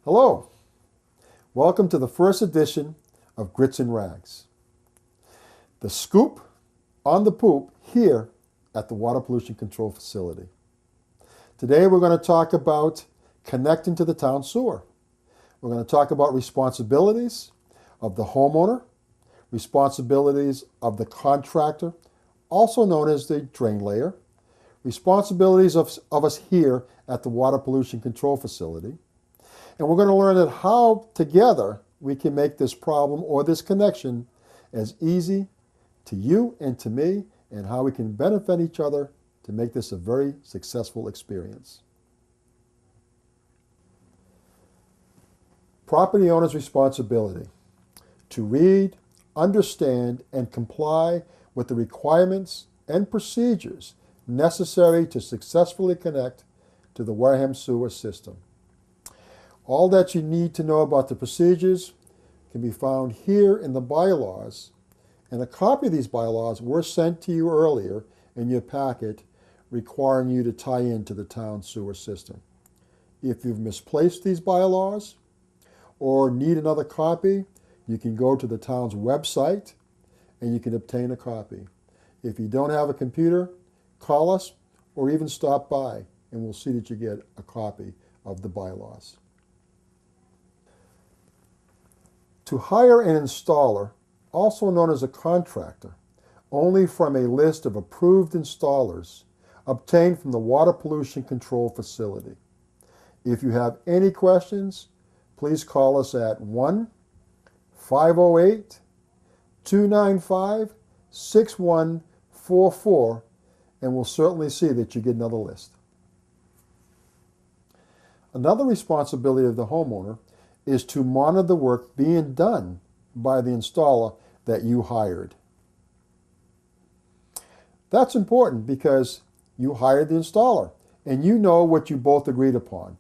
Hello, welcome to the first edition of Grits and Rags. The scoop on the poop here at the Water Pollution Control Facility. Today we're going to talk about connecting to the town sewer. We're going to talk about responsibilities of the homeowner, responsibilities of the contractor, also known as the drain layer, responsibilities of us here at the Water Pollution Control Facility. And we're going to learn that how together we can make this problem or this connection as easy to you and to me, and how we can benefit each other to make this a very successful experience. Property owner's responsibility to read, understand, and comply with the requirements and procedures necessary to successfully connect to the Wareham sewer system. All that you need to know about the procedures can be found here in the bylaws, and a copy of these bylaws were sent to you earlier in your packet requiring you to tie into the town sewer system. If you've misplaced these bylaws or need another copy, you can go to the town's website and you can obtain a copy. If you don't have a computer, call us or even stop by and we'll see that you get a copy of the bylaws. To hire an installer, also known as a contractor, only from a list of approved installers obtained from the Water Pollution Control Facility. If you have any questions, please call us at 1-508-295-6144 and we'll certainly see that you get another list. Another responsibility of the homeowner is to monitor the work being done by the installer that you hired. That's important because you hired the installer and you know what you both agreed upon.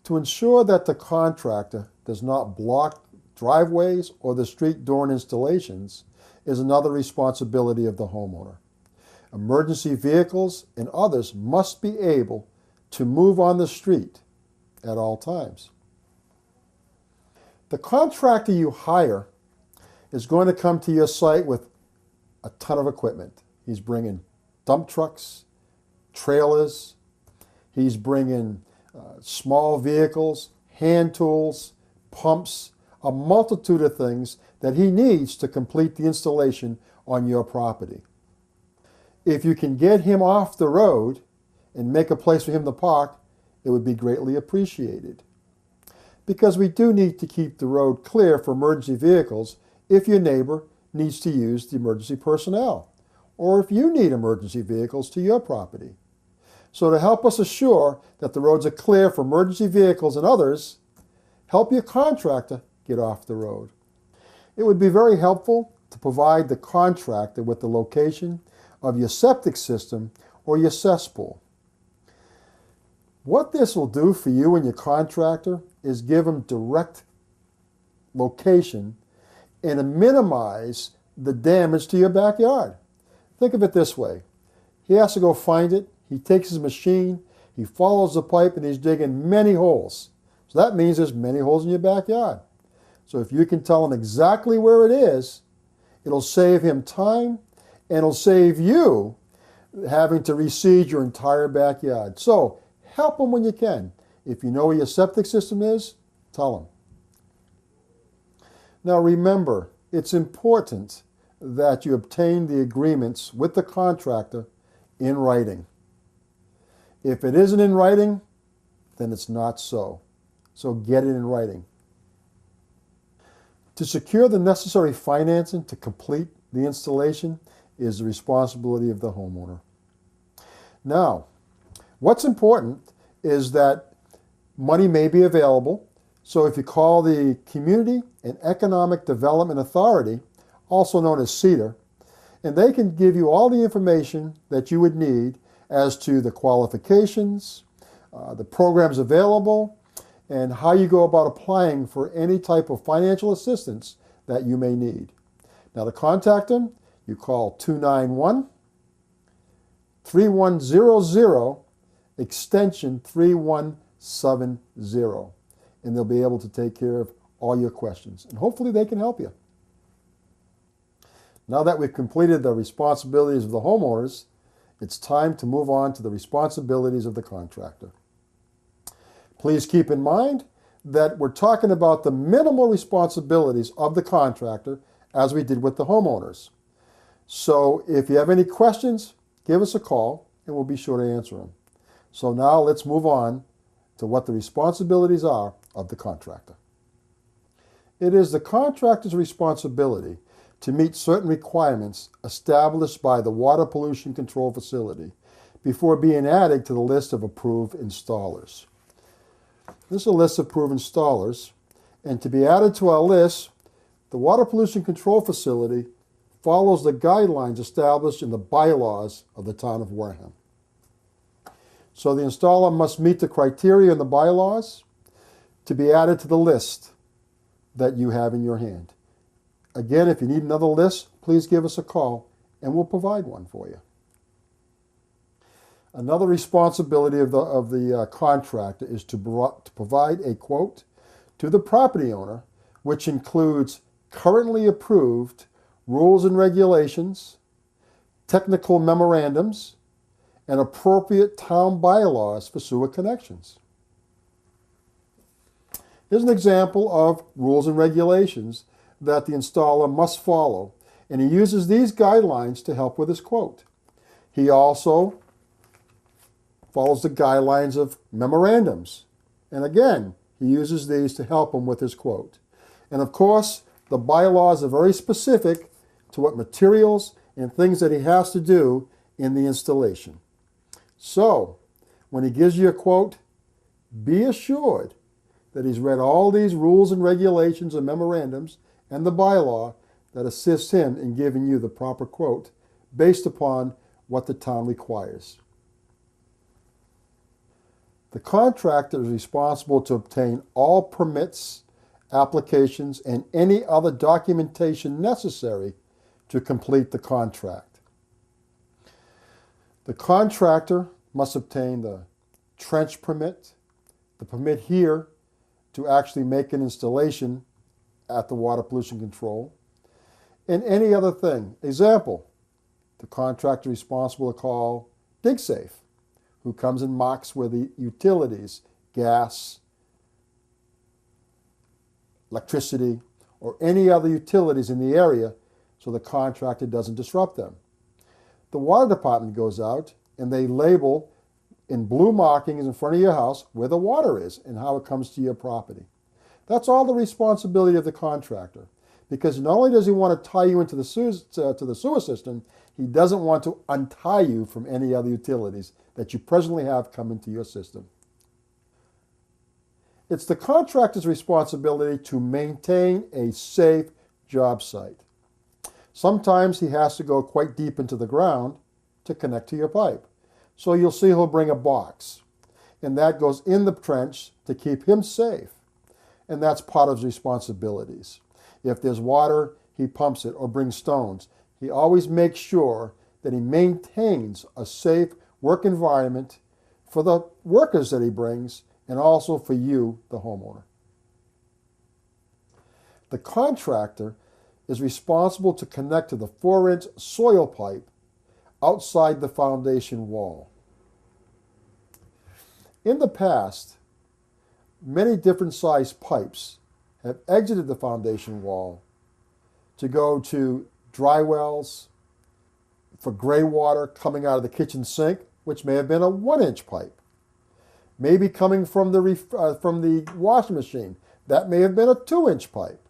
To ensure that the contractor does not block driveways or the street door installations is another responsibility of the homeowner. Emergency vehicles and others must be able to move on the street at all times. The contractor you hire is going to come to your site with a ton of equipment. He's bringing dump trucks, trailers, he's bringing small vehicles, hand tools, pumps, a multitude of things that he needs to complete the installation on your property. If you can get him off the road and make a place for him to park, it would be greatly appreciated. Because we do need to keep the road clear for emergency vehicles if your neighbor needs to use the emergency personnel, or if you need emergency vehicles to your property. So to help us assure that the roads are clear for emergency vehicles and others, help your contractor get off the road. It would be very helpful to provide the contractor with the location of your septic system or your cesspool. What this will do for you and your contractor is give them direct location and minimize the damage to your backyard. Think of it this way. He has to go find it. He takes his machine, he follows the pipe, and he's digging many holes. So that means there's many holes in your backyard. So if you can tell him exactly where it is, it'll save him time and it'll save you having to reseed your entire backyard. So help him when you can. If you know where your septic system is, tell him. Now remember, it's important that you obtain the agreements with the contractor in writing. If it isn't in writing, then it's not so. So get it in writing. To secure the necessary financing to complete the installation is the responsibility of the homeowner. Now, what's important is that money may be available. So if you call the Community and Economic Development Authority, also known as CEDAR, and they can give you all the information that you would need as to the qualifications, the programs available, and how you go about applying for any type of financial assistance that you may need. Now to contact them, you call 291-3100, extension 3170. and they'll be able to take care of all your questions. And hopefully they can help you. Now that we've completed the responsibilities of the homeowners, it's time to move on to the responsibilities of the contractor. Please keep in mind that we're talking about the minimal responsibilities of the contractor as we did with the homeowners. So if you have any questions, give us a call and we'll be sure to answer them. So now let's move on to what the responsibilities are of the contractor. It is the contractor's responsibility to meet certain requirements established by the Water Pollution Control Facility before being added to the list of approved installers. This is a list of approved installers, and to be added to our list, the Water Pollution Control Facility follows the guidelines established in the bylaws of the town of Wareham. So the installer must meet the criteria in the bylaws to be added to the list that you have in your hand. Again, if you need another list, please give us a call and we'll provide one for you. Another responsibility of the contractor is to provide a quote to the property owner, which includes currently approved rules and regulations, technical memorandums, and appropriate town bylaws for sewer connections. Here's an example of rules and regulations that the installer must follow, and he uses these guidelines to help with his quote. He also follows the guidelines of memorandums, and again, he uses these to help him with his quote. And of course, the bylaws are very specific to what materials and things that he has to do in the installation. So, when he gives you a quote, be assured that he's read all these rules and regulations and memorandums and the bylaw that assists him in giving you the proper quote based upon what the town requires. The contractor is responsible to obtain all permits, applications, and any other documentation necessary to complete the contract. The contractor must obtain the trench permit, the permit here to actually make an installation at the water pollution control, and any other thing. Example, the contractor responsible to call DigSafe, who comes and marks where the utilities, gas, electricity, or any other utilities in the area so the contractor doesn't disrupt them. The water department goes out and they label in blue markings in front of your house where the water is and how it comes to your property. That's all the responsibility of the contractor, because not only does he want to tie you into the sewer system, he doesn't want to untie you from any other utilities that you presently have come into your system. It's the contractor's responsibility to maintain a safe job site. Sometimes he has to go quite deep into the ground to connect to your pipe. So you'll see he'll bring a box, and that goes in the trench to keep him safe. And that's part of his responsibilities. If there's water, he pumps it or brings stones. He always makes sure that he maintains a safe work environment for the workers that he brings and also for you, the homeowner. The contractor is responsible to connect to the 4-inch soil pipe outside the foundation wall. In the past, many different sized pipes have exited the foundation wall to go to dry wells, for gray water coming out of the kitchen sink, which may have been a 1-inch pipe. Maybe coming from the washing machine, that may have been a 2-inch pipe.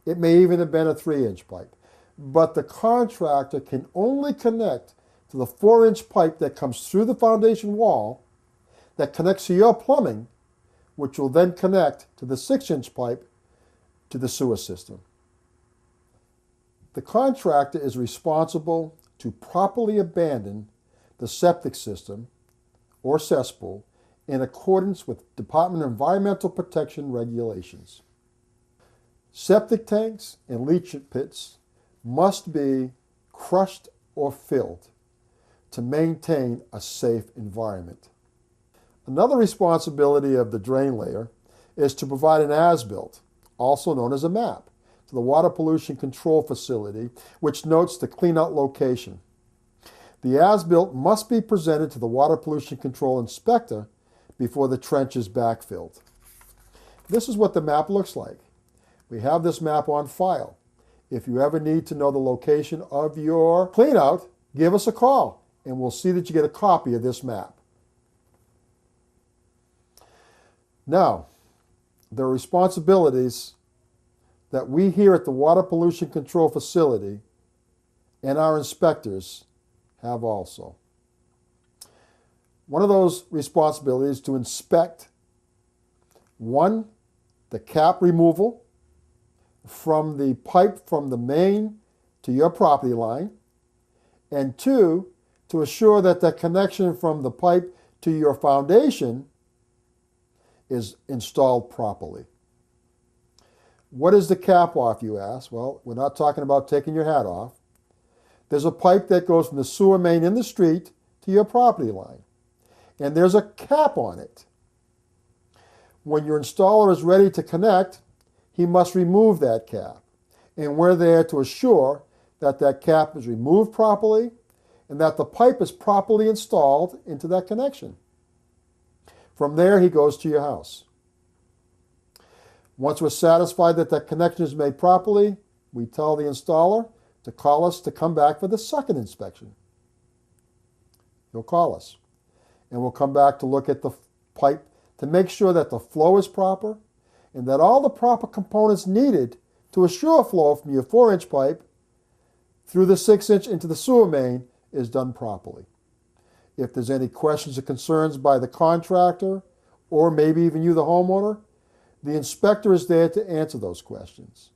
It may even have been a 3-inch pipe. But the contractor can only connect to the 4-inch pipe that comes through the foundation wall, that connects to your plumbing, which will then connect to the 6-inch pipe to the sewer system. The contractor is responsible to properly abandon the septic system or cesspool in accordance with Department of Environmental Protection regulations. Septic tanks and leach pits must be crushed or filled to maintain a safe environment. Another responsibility of the drain layer is to provide an as-built, also known as a map, to the Water Pollution Control Facility, which notes the cleanout location. The as-built must be presented to the Water Pollution Control Inspector before the trench is backfilled. This is what the map looks like. We have this map on file. If you ever need to know the location of your cleanout, give us a call and we'll see that you get a copy of this map. Now, the responsibilities that we here at the Water Pollution Control Facility and our inspectors have also. One of those responsibilities is to inspect, one, the cap removal from the pipe from the main to your property line, and two, to assure that the connection from the pipe to your foundation is installed properly. What is the cap off, you ask? Well, we're not talking about taking your hat off. There's a pipe that goes from the sewer main in the street to your property line, and there's a cap on it. When your installer is ready to connect, he must remove that cap, and we're there to assure that that cap is removed properly and that the pipe is properly installed into that connection. From there, he goes to your house. Once we're satisfied that that connection is made properly, we tell the installer to call us to come back for the second inspection. He'll call us, and we'll come back to look at the pipe to make sure that the flow is proper and that all the proper components needed to assure flow from your 4-inch pipe through the 6-inch into the sewer main is done properly. If there's any questions or concerns by the contractor, or maybe even you, the homeowner, the inspector is there to answer those questions.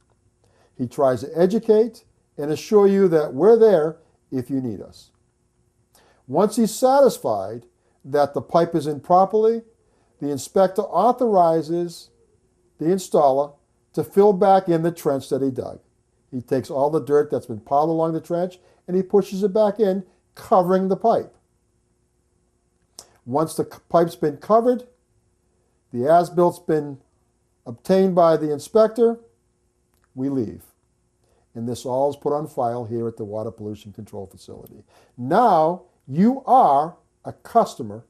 He tries to educate and assure you that we're there if you need us. Once he's satisfied that the pipe is in properly, the inspector authorizes the installer to fill back in the trench that he dug. He takes all the dirt that's been piled along the trench and he pushes it back in, covering the pipe. Once the pipe's been covered, the as-bilt's been obtained by the inspector, we leave. And this all is put on file here at the Water Pollution Control Facility. Now you are a customer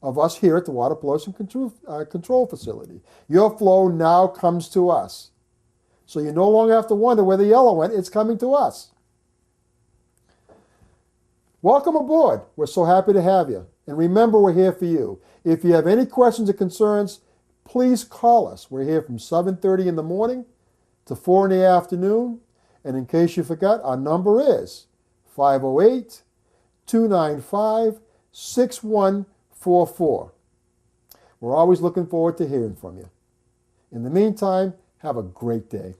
of us here at the Water Pollution Control Facility. Your flow now comes to us. So you no longer have to wonder where the yellow went, it's coming to us. Welcome aboard. We're so happy to have you. And remember, we're here for you. If you have any questions or concerns, please call us. We're here from 7:30 in the morning to 4 in the afternoon. And in case you forgot, our number is 508-295-6144. We're always looking forward to hearing from you. In the meantime, have a great day.